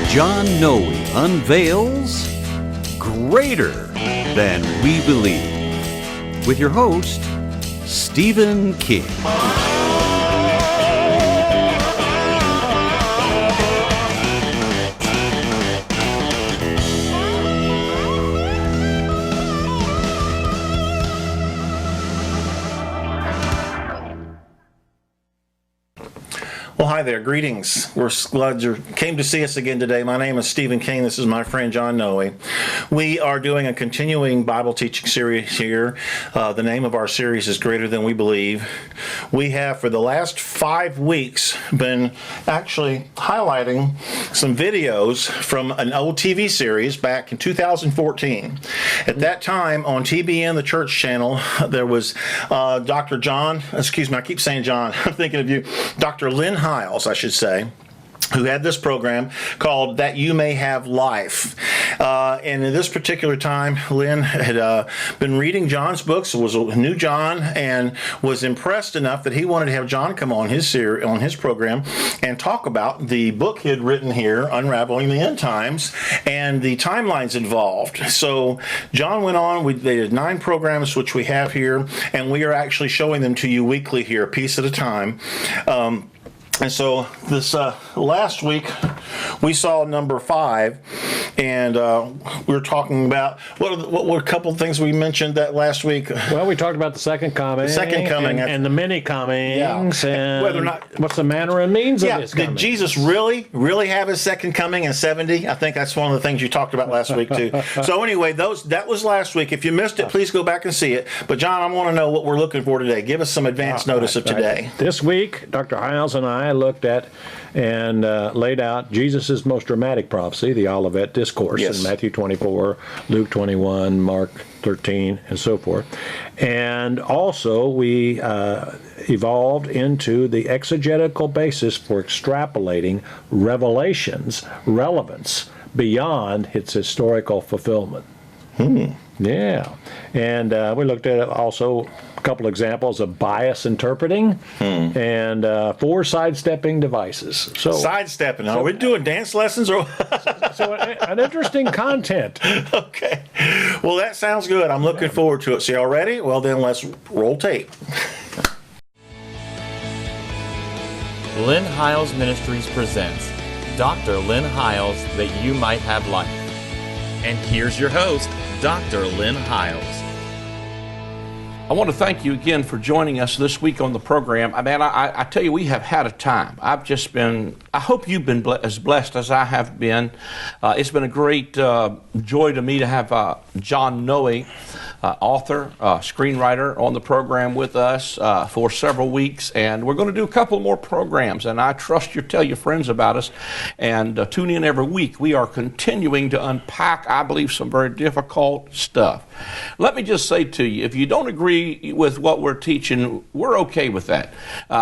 John Noe unveils Greater Than We Believe with your host, Stephen King. Well, hi there. Greetings. We're glad you came to see us again today. My name is Stephen King. This is my friend John Noe. We are doing a continuing Bible teaching series here. The name of our series is Greater Than We Believe. We have, for the last 5 weeks, been actually highlighting some videos from an old TV series back in 2014. At that time, on TBN, the church channel, there was Dr. John, excuse me, I keep saying John, I'm thinking of you, Dr. Lynn Hiles, I should say, who had this program called That You May Have Life. And in this particular time, Lynn had been reading John's books, knew John, and was impressed enough that he wanted to have John come on his program and talk about the book he had written here, Unraveling the End Times, and the timelines involved. So John went on, they did 9 programs, which we have here, and we are actually showing them to you weekly here, a piece at a time. And so this last week, we saw number 5, and we were talking about, what were a couple of things we mentioned that last week? Well, we talked about the second coming. The second coming. And the many comings. Yeah. And whether or not, what's the manner and means of his coming. Did Jesus really have his second coming in 70? I think that's one of the things you talked about last week, too. So anyway, that was last week. If you missed it, please go back and see it. But John, I want to know what we're looking for today. Give us some advance notice of today. Right. This week, Dr. Hiles and I looked at and laid out Jesus' most dramatic prophecy, the Olivet Discourse, in Matthew 24, Luke 21, Mark 13, and so forth. And also we evolved into the exegetical basis for extrapolating Revelation's relevance beyond its historical fulfillment. Yeah. And we looked at also a couple examples of bias interpreting and 4 sidestepping devices. So sidestepping. Are we doing dance lessons? Or so an interesting content. Okay. Well, that sounds good. I'm looking forward to it. So y'all ready? Well, then let's roll tape. Lynn Hiles Ministries presents Dr. Lynn Hiles, That You Might Have Life. And here's your host, Dr. Lynn Hiles. I want to thank you again for joining us this week on the program. I tell you, we have had a time. I hope you've been as blessed as I have been. It's been a great joy to me to have John Noe, author, screenwriter, on the program with us for several weeks. And we're going to do a couple more programs. And I trust you tell your friends about us and tune in every week. We are continuing to unpack, I believe, some very difficult stuff. Let me just say to you, if you don't agree with what we're teaching, we're okay with that.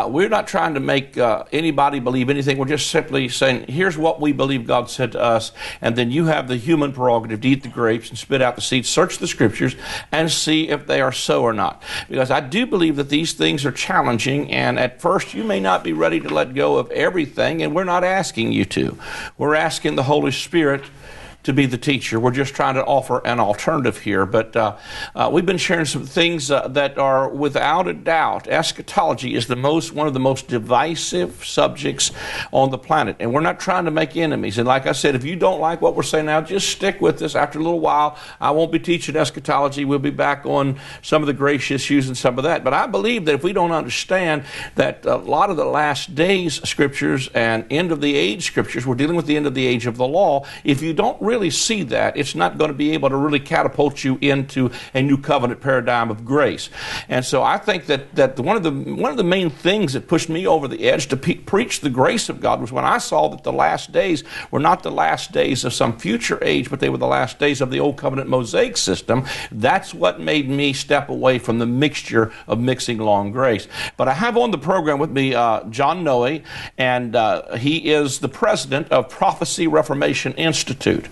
We're not trying to make anybody believe anything. We're just simply saying, here's what we believe God said to us, and then you have the human prerogative to eat the grapes and spit out the seeds, search the scriptures, and see if they are so or not. Because I do believe that these things are challenging, and at first you may not be ready to let go of everything, and we're not asking you to. We're asking the Holy Spirit to be the teacher. We're just trying to offer an alternative here. But we've been sharing some things that are without a doubt. Eschatology is one of the most divisive subjects on the planet. And we're not trying to make enemies. And like I said, if you don't like what we're saying now, just stick with us. After a little while, I won't be teaching eschatology. We'll be back on some of the grace issues and some of that. But I believe that if we don't understand that a lot of the last days scriptures and end of the age scriptures, we're dealing with the end of the age of the law. If you don't really see that, it's not going to be able to really catapult you into a new covenant paradigm of grace. And so I think that one of the main things that pushed me over the edge to preach the grace of God was when I saw that the last days were not the last days of some future age, but they were the last days of the old covenant Mosaic system. That's what made me step away from the mixture of mixing law and grace. But I have on the program with me John Noe, and he is the president of Prophecy Reformation Institute.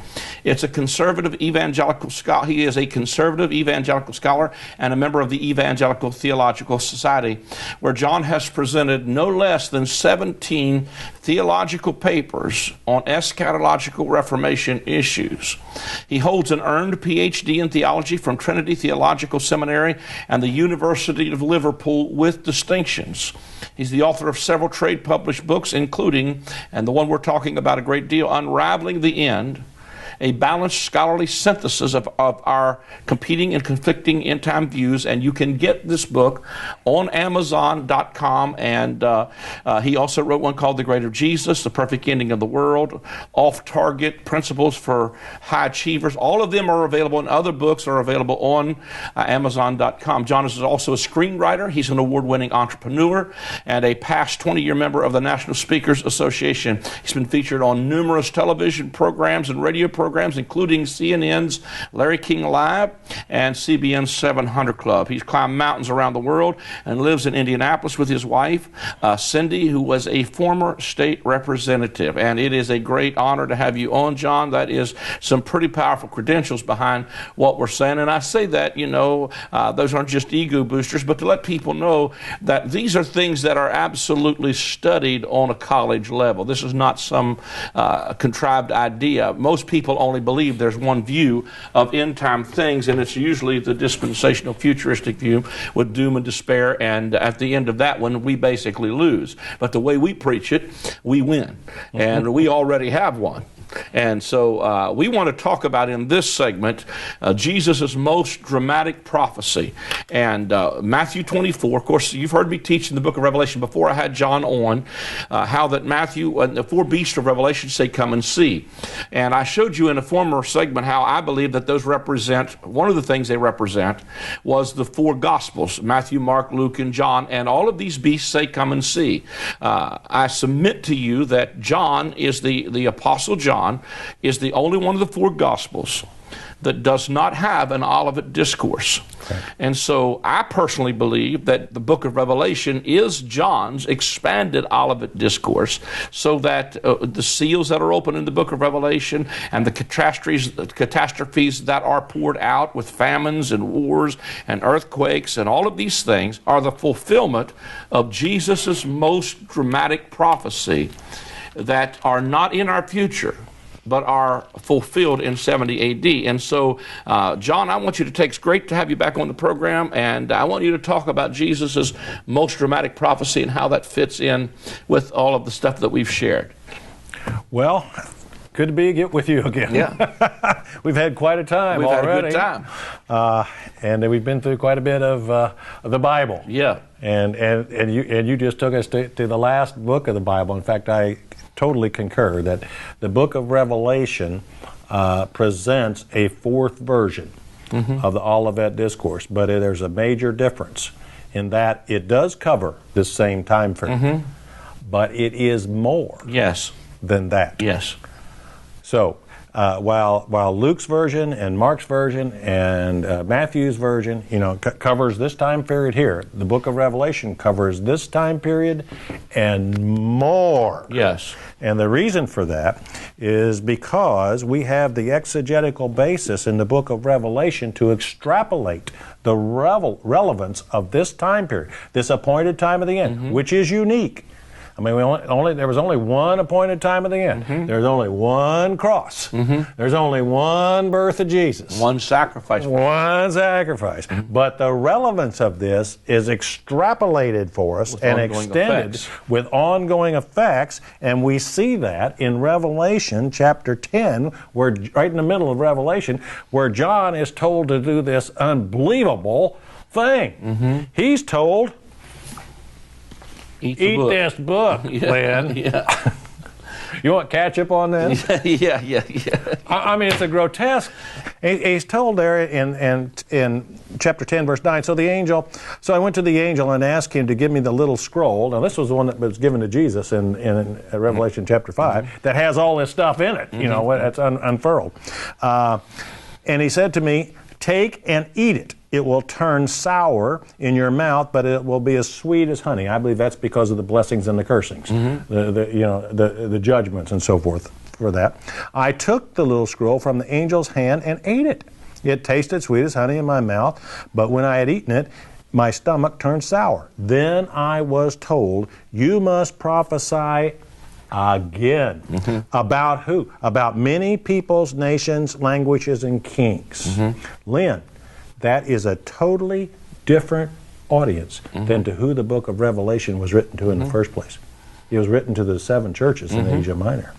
It's a conservative evangelical scholar. He is a conservative evangelical scholar and a member of the Evangelical Theological Society, where John has presented no less than 17 theological papers on eschatological Reformation issues. He holds an earned PhD in theology from Trinity Theological Seminary and the University of Liverpool with distinctions. He's the author of several trade-published books, including, and the one we're talking about a great deal, Unraveling the End, a balanced scholarly synthesis of our competing and conflicting end-time views. And you can get this book on Amazon.com. And he also wrote one called The Greater Jesus, The Perfect Ending of the World, Off-Target Principles for High Achievers. All of them are available, and other books are available on Amazon.com. John is also a screenwriter. He's an award-winning entrepreneur and a past 20-year member of the National Speakers Association. He's been featured on numerous television programs and radio programs, including CNN's Larry King Live and CBN's 700 Club. He's climbed mountains around the world and lives in Indianapolis with his wife, Cindy, who was a former state representative. And it is a great honor to have you on, John. That is some pretty powerful credentials behind what we're saying. And I say that, those aren't just ego boosters, but to let people know that these are things that are absolutely studied on a college level. This is not some contrived idea. Most people only believe there's one view of end-time things, and it's usually the dispensational futuristic view with doom and despair, and at the end of that one, we basically lose. But the way we preach it, we win. And we already have one. And so we want to talk about in this segment Jesus' most dramatic prophecy. And Matthew 24, of course, you've heard me teach in the book of Revelation before I had John on, how that Matthew and the four beasts of Revelation say, come and see. And I showed you in a former segment how I believe that those represent, one of the things they represent was the four Gospels, Matthew, Mark, Luke, and John. And all of these beasts say, come and see. I submit to you that John is the Apostle John is the only one of the four Gospels that does not have an Olivet Discourse. Okay. And so I personally believe that the book of Revelation is John's expanded Olivet Discourse, so that the seals that are open in the book of Revelation and the catastrophes that are poured out with famines and wars and earthquakes and all of these things are the fulfillment of Jesus' most dramatic prophecy that are not in our future, but are fulfilled in 70 A.D. And so, John, I want you to take, it's great to have you back on the program, and I want you to talk about Jesus' most dramatic prophecy and how that fits in with all of the stuff that we've shared. Well, good to be with you again. Yeah. We've had quite a time already. We've had a good time. And we've been through quite a bit of the Bible. Yeah. And you just took us to the last book of the Bible. In fact, I totally concur that the book of Revelation presents a fourth version of the Olivet Discourse, but there's a major difference in that it does cover this same time frame, but it is more than that. Yes. So while Luke's version and Mark's version and Matthew's version, covers this time period here, the book of Revelation covers this time period and more. Yes. And the reason for that is because we have the exegetical basis in the book of Revelation to extrapolate the relevance of this time period, this appointed time of the end, which is unique. I mean, there was only one appointed time of the end. There's only one cross. There's only one birth of Jesus. One sacrifice. One sacrifice. But the relevance of this is extrapolated for us and extended with ongoing effects, and we see that in Revelation chapter 10, where right in the middle of Revelation, where John is told to do this unbelievable thing. He's told, Eat this book, Lynn. Yeah. You want ketchup on this? Yeah. I mean, it's a grotesque. He's told there in chapter 10, verse 9, so I went to the angel and asked him to give me the little scroll. Now, this was the one that was given to Jesus in Revelation chapter 5 that has all this stuff in it, that's unfurled. And he said to me, take and eat it. It will turn sour in your mouth, but it will be as sweet as honey. I believe that's because of the blessings and the cursings, the judgments and so forth for that. I took the little scroll from the angel's hand and ate it. It tasted sweet as honey in my mouth, but when I had eaten it, my stomach turned sour. Then I was told, you must prophesy again. About who? About many peoples, nations, languages, and kings. Lynn, that is a totally different audience than to who the book of Revelation was written to in the first place. It was written to the 7 churches in Asia Minor.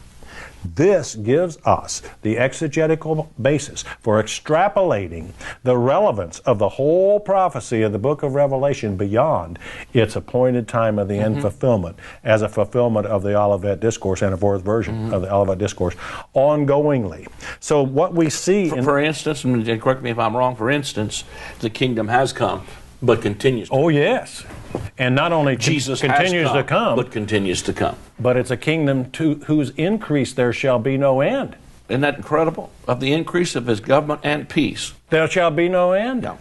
This gives us the exegetical basis for extrapolating the relevance of the whole prophecy of the book of Revelation beyond its appointed time of the end fulfillment, as a fulfillment of the Olivet Discourse and a fourth version of the Olivet Discourse, ongoingly. So what we see... For instance, and correct me if I'm wrong, for instance, the kingdom has come, but continues to come. Oh, yes. And not only Jesus continues to come, but continues to come. But it's a kingdom to whose increase there shall be no end. Isn't that incredible? Of the increase of his government and peace. There shall be no end. No.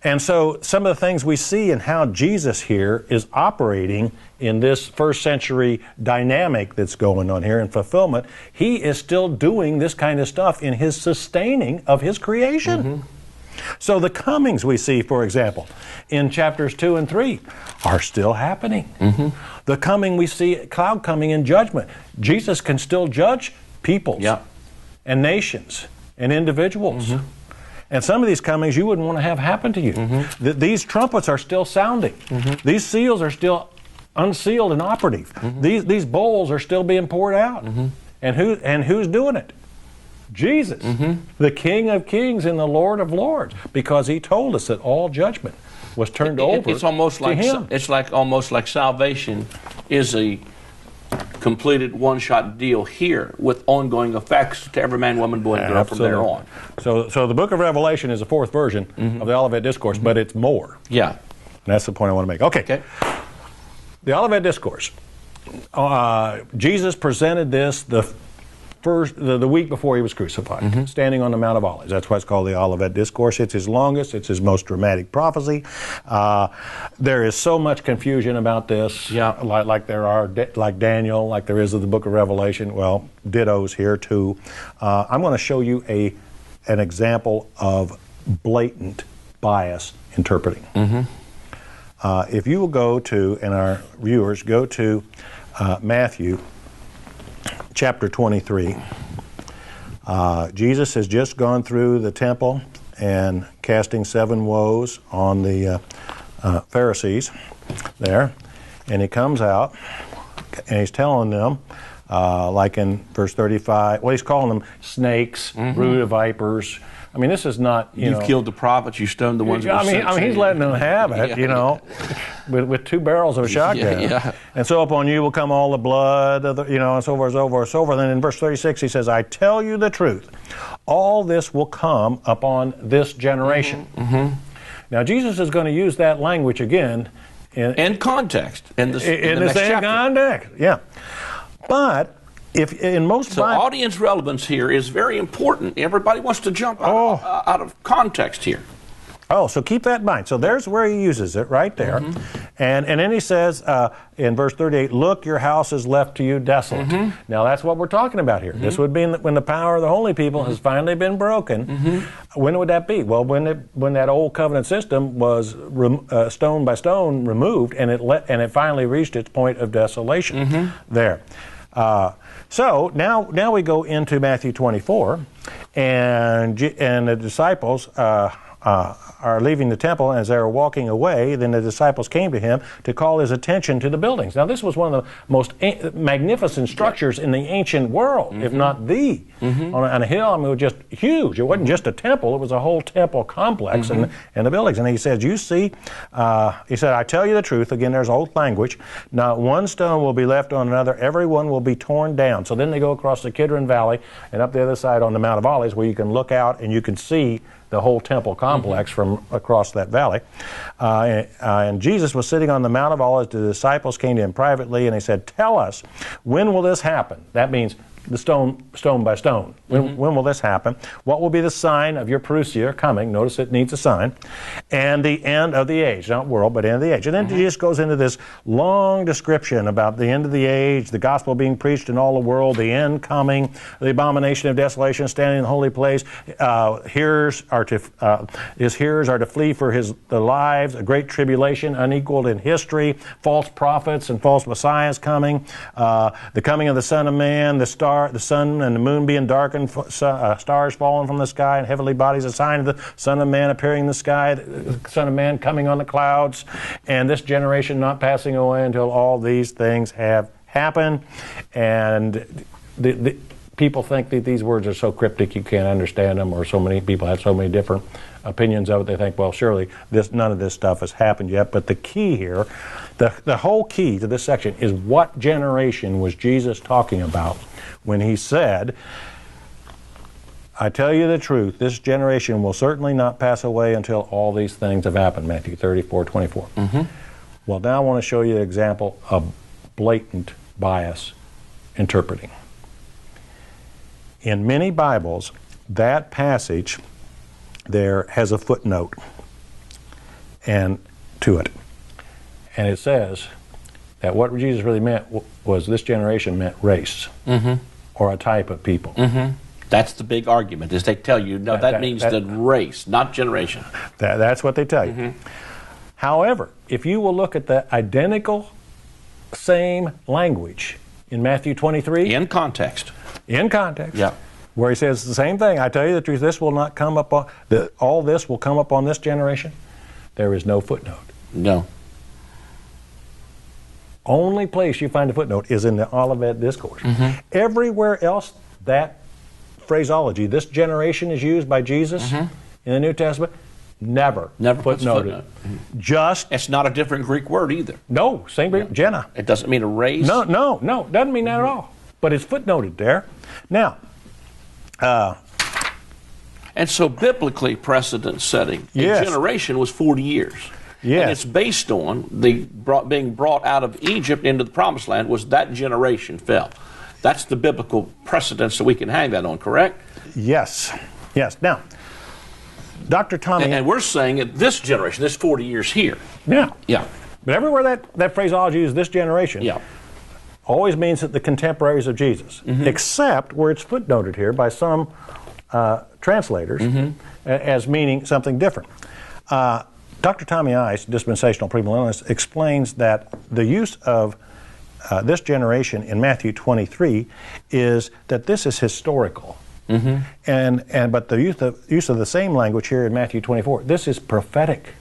And so some of the things we see in how Jesus here is operating in this first century dynamic that's going on here in fulfillment, he is still doing this kind of stuff in his sustaining of his creation. So the comings we see, for example, in chapters 2 and 3 are still happening. The coming we see, cloud coming in judgment. Jesus can still judge peoples and nations and individuals. And some of these comings you wouldn't want to have happen to you. These trumpets are still sounding. These seals are still unsealed and operative. These bowls are still being poured out. And who's doing it? Jesus, the King of Kings and the Lord of Lords, because he told us that all judgment was turned over it's almost to like him. It's almost like salvation is a completed one-shot deal here with ongoing effects to every man, woman, boy, and girl from there on. So the book of Revelation is the fourth version of the Olivet Discourse, but it's more. Yeah. And that's the point I want to make. Okay. The Olivet Discourse. Jesus presented this the week before he was crucified, standing on the Mount of Olives. That's why it's called the Olivet Discourse. It's his longest, it's his most dramatic prophecy. There is so much confusion about this, like there are, like Daniel, like there is of the book of Revelation. Well, dittos here too. I'm going to show you an example of blatant bias interpreting. If you will go to, and our viewers, go to Matthew chapter 23. Jesus has just gone through the temple and casting 7 woes on the Pharisees there. And he comes out and he's telling them, like in verse 35, well, he's calling them snakes, brood of vipers. I mean, this is not, You've killed the prophts, you stoned the ones that were I mean, he's letting them have it, with 2 barrels of a shotgun. And so upon you will come all the blood, and so forth, so forth, so forth. And then in verse 36, he says, I tell you the truth. All this will come upon this generation. Now, Jesus is going to use that language again. In context. In the same chapter. context, But if in most audience relevance here is very important. Everybody wants to jump out of context here. So keep that in mind. So there's where he uses it right there. And then he says in verse 38, look, your house is left to you desolate. Now that's what we're talking about here. This would be when the power of the holy people has finally been broken. When would that be? Well, when that old covenant system was stone by stone removed, and it finally reached its point of desolation there. So now we go into Matthew 24, and the disciples are leaving the temple. As they were walking away, then the disciples came to him to call his attention to the buildings. Now this was one of the most magnificent structures in the ancient world, if not the, on a hill. I mean, it was just huge. It wasn't just a temple, it was a whole temple complex and the buildings. And he says, you see, he said, I tell you the truth, again there's old language, not one stone will be left on another, every one will be torn down. So then they go across the Kidron Valley and up the other side on the Mount of Olives, where you can look out and you can see the whole temple complex from across that valley. And Jesus was sitting on the Mount of Olives. The disciples came to him privately and they said, tell us, when will this happen? That means, the stone by stone. When will this happen? What will be the sign of your parousia coming? Notice it needs a sign. And the end of the age. Not world, but end of the age. And then he just goes into this long description about the end of the age, the gospel being preached in all the world, the end coming, the abomination of desolation standing in the holy place. His hearers are to flee for the lives, a great tribulation unequaled in history, false prophets and false messiahs coming, the coming of the Son of Man, the sun and the moon being darkened, stars falling from the sky, and heavenly bodies, a sign of the Son of Man appearing in the sky, the Son of Man coming on the clouds, and this generation not passing away until all these things have happened. And the people think that these words are so cryptic you can't understand them, or so many people have so many different opinions of it. They think, well, surely none of this stuff has happened yet. But the key here, the whole key to this section is what generation was Jesus talking about when he said, I tell you the truth, this generation will certainly not pass away until all these things have happened, Matthew 34:24. Well, now I want to show you an example of blatant bias interpreting. In many Bibles, that passage there has a footnote to it. And it says that what Jesus really meant was this generation meant race or a type of people. That's the big argument, is they tell you, no, that means the race, not generation. That's what they tell you. However, if you will look at the identical same language in Matthew 23. In context. Yeah. Where he says the same thing. I tell you the truth, this will not come up on, all this will come up on this generation. There is no footnote. No. Only place you find a footnote is in the Olivet Discourse. Everywhere else, that phraseology, this generation is used by Jesus in the New Testament, never footnoted. Just. It's not a different Greek word either. No, same Greek, Jenna. It doesn't mean a race. No, doesn't mean that at all. But it's footnoted there. Now, and so biblically precedent setting, yes. a generation was 40 years. Yes. And it's based on being brought out of Egypt into the promised land was that generation fell. That's the biblical precedence that we can hang that on, correct? Yes. Now, Dr. Tommy... And we're saying that this generation, this 40 years here. Yeah. Yeah. But everywhere that phraseology is this generation, always means that the contemporaries of Jesus, except where it's footnoted here by some translators as meaning something different. Dr. Tommy Ice, dispensational premillennialist, explains that the use of this generation in Matthew 23 is that this is historical. But the use of the same language here in Matthew 24, this is prophetic.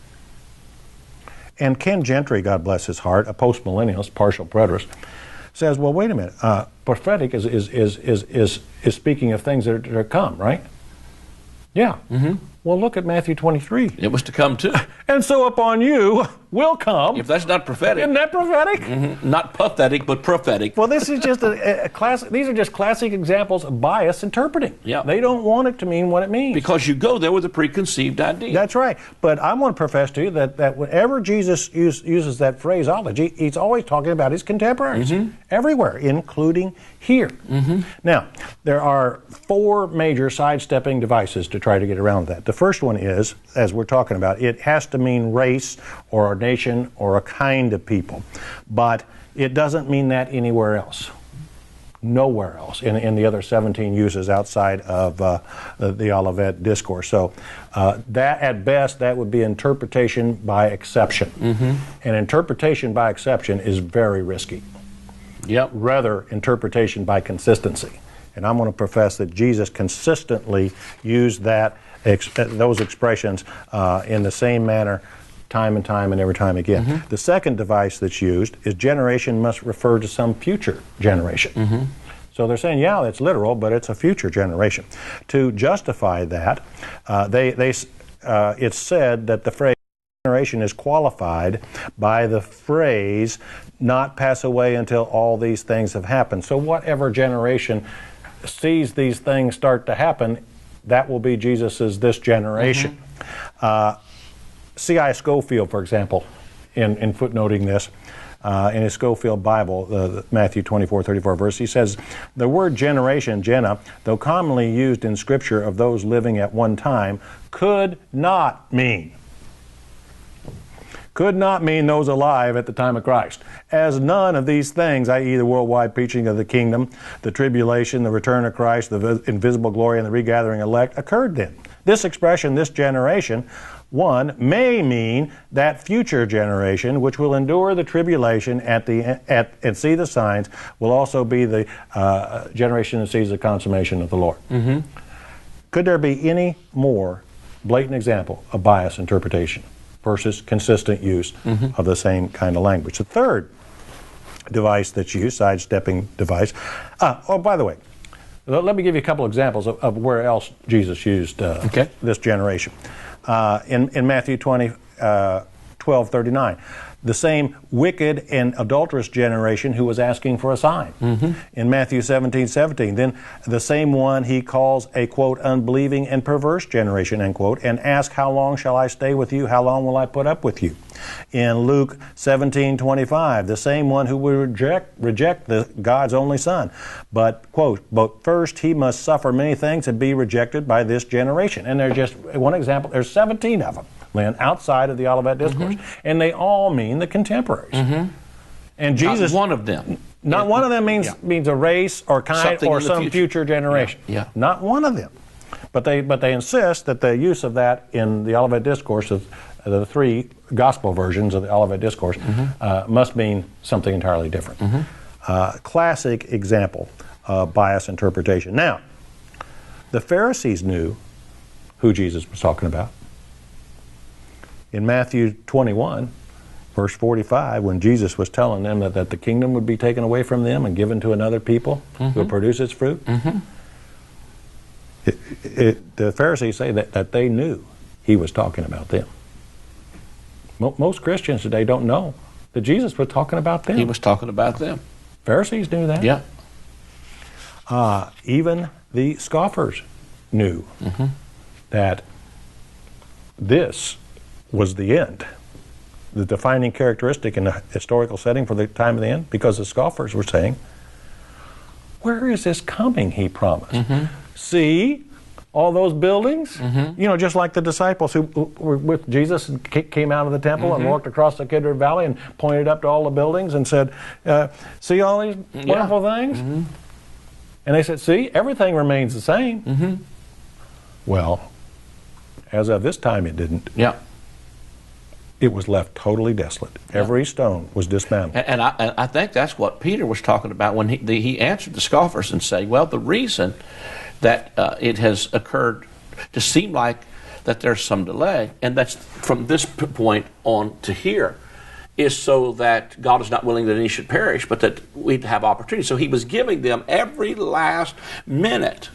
And Ken Gentry, God bless his heart, a postmillennialist, partial preterist, says, well, wait a minute, prophetic is speaking of things that are to come, right? Yeah. Well, look at Matthew 23. It was to come too. And so upon you will come. If that's not prophetic. Isn't that prophetic? Not pathetic, but prophetic. Well, this is just a classic. These are just classic examples of bias interpreting. Yeah. They don't want it to mean what it means. Because you go there with a preconceived idea. That's right. But I want to profess to you that whenever Jesus uses that phraseology, he's always talking about his contemporaries. Everywhere, including here. Now, there are 4 major sidestepping devices to try to get around that. The first one is, as we're talking about, it has to mean race or a nation or a kind of people. But it doesn't mean that anywhere else. Nowhere else in the other 17 uses outside of the Olivet Discourse. So that, at best, that would be interpretation by exception. And interpretation by exception is very risky. Rather, interpretation by consistency. And I'm going to profess that Jesus consistently used those expressions in the same manner time and time and every time again. The second device that's used is generation must refer to some future generation. So they're saying, yeah, it's literal, but it's a future generation. To justify that, it's said that the phrase generation is qualified by the phrase not pass away until all these things have happened. So whatever generation sees these things start to happen, that will be Jesus's this generation. C.I. Scofield, for example, in footnoting this in his Schofield Bible, the Matthew 24:34 verse. He says, the word generation, Jenna, though commonly used in Scripture of those living at one time, could not mean those alive at the time of Christ, as none of these things, i.e. the worldwide preaching of the kingdom, the tribulation, the return of Christ, the invisible glory, and the regathering elect, occurred then. This expression, this generation, one, may mean that future generation, which will endure the tribulation and see the signs, will also be the generation that sees the consummation of the Lord. Mm-hmm. Could there be any more blatant example of bias interpretation versus consistent use of the same kind of language? The third device that's used, sidestepping device. By the way, let me give you a couple examples of where else Jesus used this generation. In Matthew 12:39, the same wicked and adulterous generation who was asking for a sign. Mm-hmm. In Matthew 17:17, then the same one he calls a, quote, unbelieving and perverse generation, end quote, and asks, how long shall I stay with you? How long will I put up with you? In Luke 17:25, the same one who would reject God's only Son. But, quote, but first he must suffer many things and be rejected by this generation. And there's just one example. There's 17 of them, Lynn, outside of the Olivet Discourse. Mm-hmm. And they all mean the contemporaries. Mm-hmm. And Jesus... Not one of them. Not one of them means a race or kind something or some future generation. Yeah. Not one of them. But they insist that the use of that in the Olivet Discourse, of the three gospel versions of the Olivet Discourse, must mean something entirely different. Mm-hmm. Classic example of bias interpretation. Now, the Pharisees knew who Jesus was talking about. In Matthew 21, verse 45, when Jesus was telling them that the kingdom would be taken away from them and given to another people who would produce its fruit, the Pharisees say that they knew he was talking about them. Most Christians today don't know that Jesus was talking about them. He was talking about them. Pharisees knew that. Yeah. Even the scoffers knew that this was the end, the defining characteristic in the historical setting for the time of the end, because the scoffers were saying, where is this coming he promised? See all those buildings? Just like the disciples who were with Jesus and came out of the temple and walked across the Kidron Valley and pointed up to all the buildings and said, see all these wonderful things? And they said, see, everything remains the same. Well, as of this time it didn't. Yeah. It was left totally desolate. Every stone was dismantled. And I think that's what Peter was talking about when he answered the scoffers and said, well, the reason that it has occurred to seem like that there's some delay, and that's from this point on to here, is so that God is not willing that any should perish, but that we'd have opportunity. So he was giving them every last minute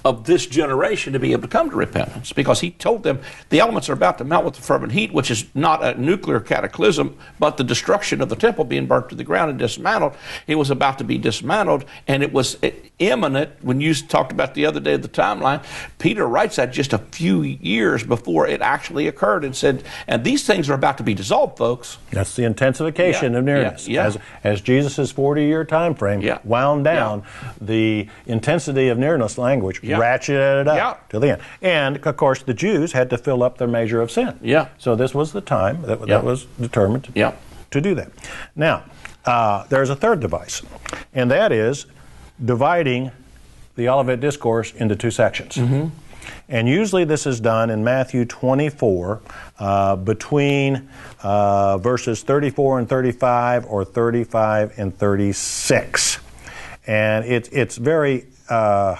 of this generation to be able to come to repentance, because he told them the elements are about to melt with the fervent heat, which is not a nuclear cataclysm, but the destruction of the temple being burnt to the ground and dismantled. It was about to be dismantled, and it was imminent. When you talked about the other day of the timeline, Peter writes that just a few years before it actually occurred and said, and these things are about to be dissolved, folks. That's the intensification of nearness. As Jesus' 40-year time frame wound down, the intensity of nearness language ratcheted it up to the end. And, of course, the Jews had to fill up their measure of sin. So this was the time that was determined to do that. Now, there's a third device, and that is dividing the Olivet Discourse into two sections. And usually this is done in Matthew 24 between verses 34 and 35 or 35 and 36. And it's very... there's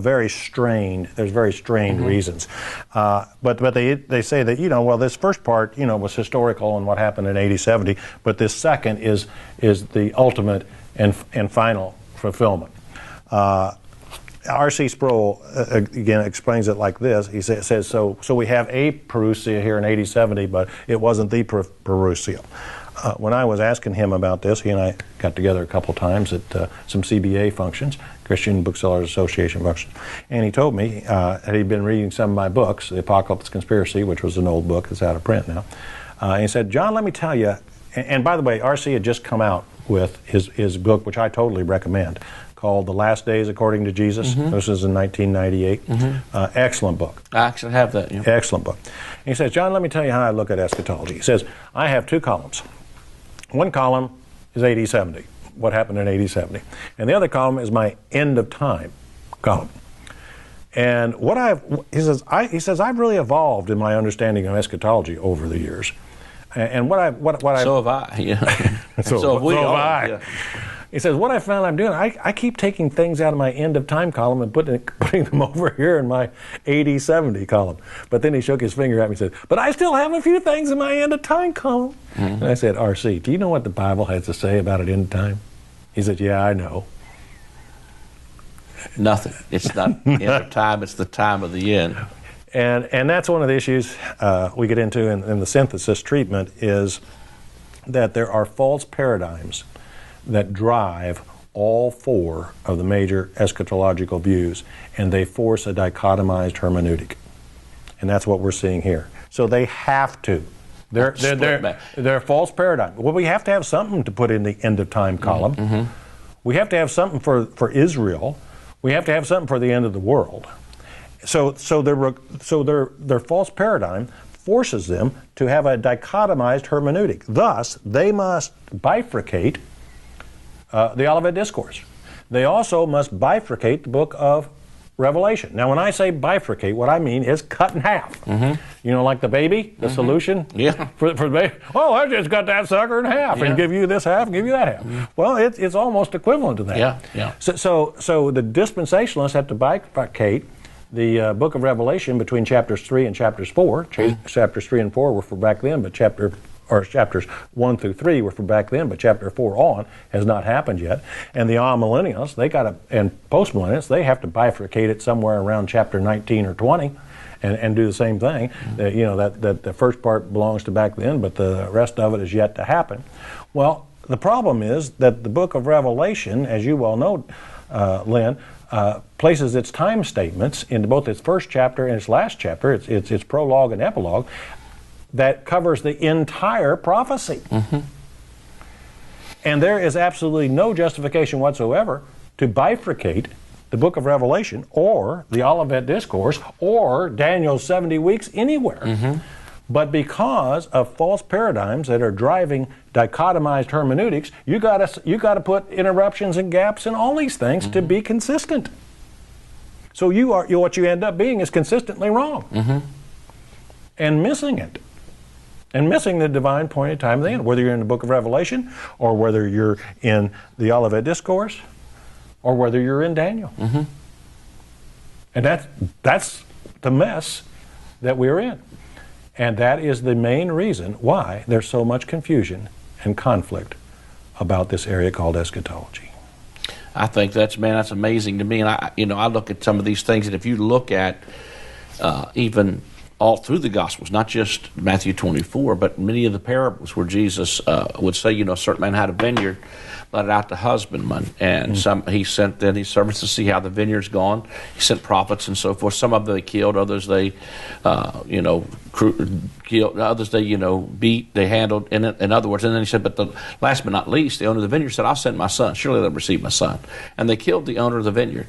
very strained reasons. But they say that, this first part, was historical and what happened in AD 70, but this second is the ultimate and final fulfillment. R.C. Sproul, again, explains it like this. He says, so we have a parousia here in AD 70, but it wasn't the parousia. When I was asking him about this, he and I got together a couple times at some CBA functions, Christian Booksellers Association functions, and he told me that he'd been reading some of my books, The Apocalypse Conspiracy, which was an old book that's out of print now, He said, John, let me tell you, and by the way, R.C. had just come out with his book, which I totally recommend, called The Last Days According to Jesus. This is in 1998. Excellent book. I actually have that. Yeah. Excellent book. And he says, John, let me tell you how I look at eschatology. He says, I have two columns. One column is AD 70, what happened in AD 70. And the other column is my end of time column. And he says I've really evolved in my understanding of eschatology over the years. And what So have I. Yeah. so have we all. Yeah. He says, what I found I'm doing, I keep taking things out of my end of time column and putting them over here in my AD 70 column. But then he shook his finger at me and said, but I still have a few things in my end of time column. And I said, R.C., do you know what the Bible has to say about it end of time? He said, yeah, I know. Nothing. It's not the end of time, it's the time of the end. And that's one of the issues we get into in the synthesis treatment, is that there are false paradigms that drive all four of the major eschatological views, and they force a dichotomized hermeneutic. And that's what we're seeing here. So they have to. They're false paradigms. Well, we have to have something to put in the end of time column. We have to have something for Israel. We have to have something for the end of the world. So their false paradigm forces them to have a dichotomized hermeneutic. Thus, they must bifurcate the Olivet Discourse. They also must bifurcate the book of Revelation. Now, when I say bifurcate, what I mean is cut in half. You know, like the baby, the solution for the baby. Oh, I just got that sucker in half and give you this half and give you that half. Well, it's almost equivalent to that. So the dispensationalists have to bifurcate the book of Revelation between chapters 3 and chapters 4. Chapters 3 and 4 were for back then, but chapters 1 through 3 were for back then, but chapter 4 on has not happened yet. And the amillennialists, and postmillennialists, they have to bifurcate it somewhere around chapter 19 or 20 and do the same thing. That the first part belongs to back then, but the rest of it is yet to happen. Well, the problem is that the book of Revelation, as you well know, Lynn, places its time statements into both its first chapter and its last chapter, its prologue and epilogue, that covers the entire prophecy. And there is absolutely no justification whatsoever to bifurcate the book of Revelation or the Olivet Discourse or Daniel's 70 weeks anywhere. But because of false paradigms that are driving dichotomized hermeneutics, you got to put interruptions and gaps in all these things to be consistent. So what you end up being is consistently wrong and missing it. And missing the divine point of time at the end, whether you're in the book of Revelation or whether you're in the Olivet Discourse or whether you're in Daniel. And that's the mess that we're in. And that is the main reason why there's so much confusion and conflict about this area called eschatology. I think that's amazing to me. And I look at some of these things, and if you look at even all through the Gospels, not just Matthew 24, but many of the parables where Jesus would say, a certain man had a vineyard, let it out to husbandmen, and he sent then his servants to see how the vineyard's gone. He sent prophets and so forth. Some of them they killed, others they, killed, others they, beat, they handled. In other words, and then he said, but the last but not least, the owner of the vineyard said, I'll send my son. Surely they'll receive my son. And they killed the owner of the vineyard.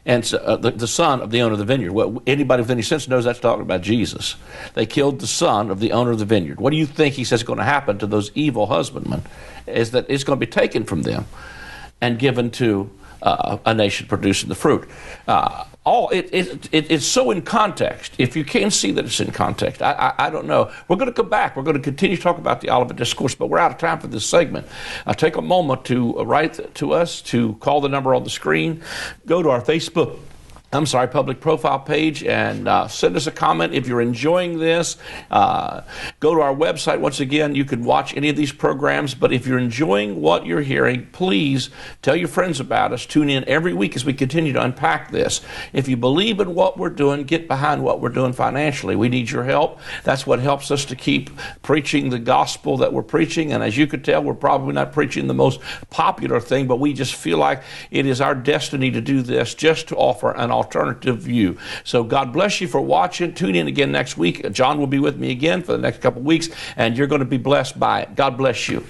And so, the son of the owner of the vineyard. Well, anybody with any sense knows that's talking about Jesus. They killed the son of the owner of the vineyard. What do you think he says is going to happen to those evil husbandmen? Is that it's going to be taken from them and given to a nation producing the fruit. It's so in context. If you can see that it's in context, I don't know. We're going to come back. We're going to continue to talk about the Olivet Discourse, but we're out of time for this segment. Take a moment to write to us, to call the number on the screen, go to our public profile page, and send us a comment if you're enjoying this. Go to our website. Once again, you can watch any of these programs, but if you're enjoying what you're hearing, please tell your friends about us. Tune in every week as we continue to unpack this. If you believe in what we're doing, get behind what we're doing financially. We need your help. That's what helps us to keep preaching the gospel that we're preaching, and as you could tell, we're probably not preaching the most popular thing, but we just feel like it is our destiny to do this, just to offer an alternative view. So God bless you for watching. Tune in again next week. John will be with me again for the next couple couple weeks, and you're going to be blessed by it. God bless you.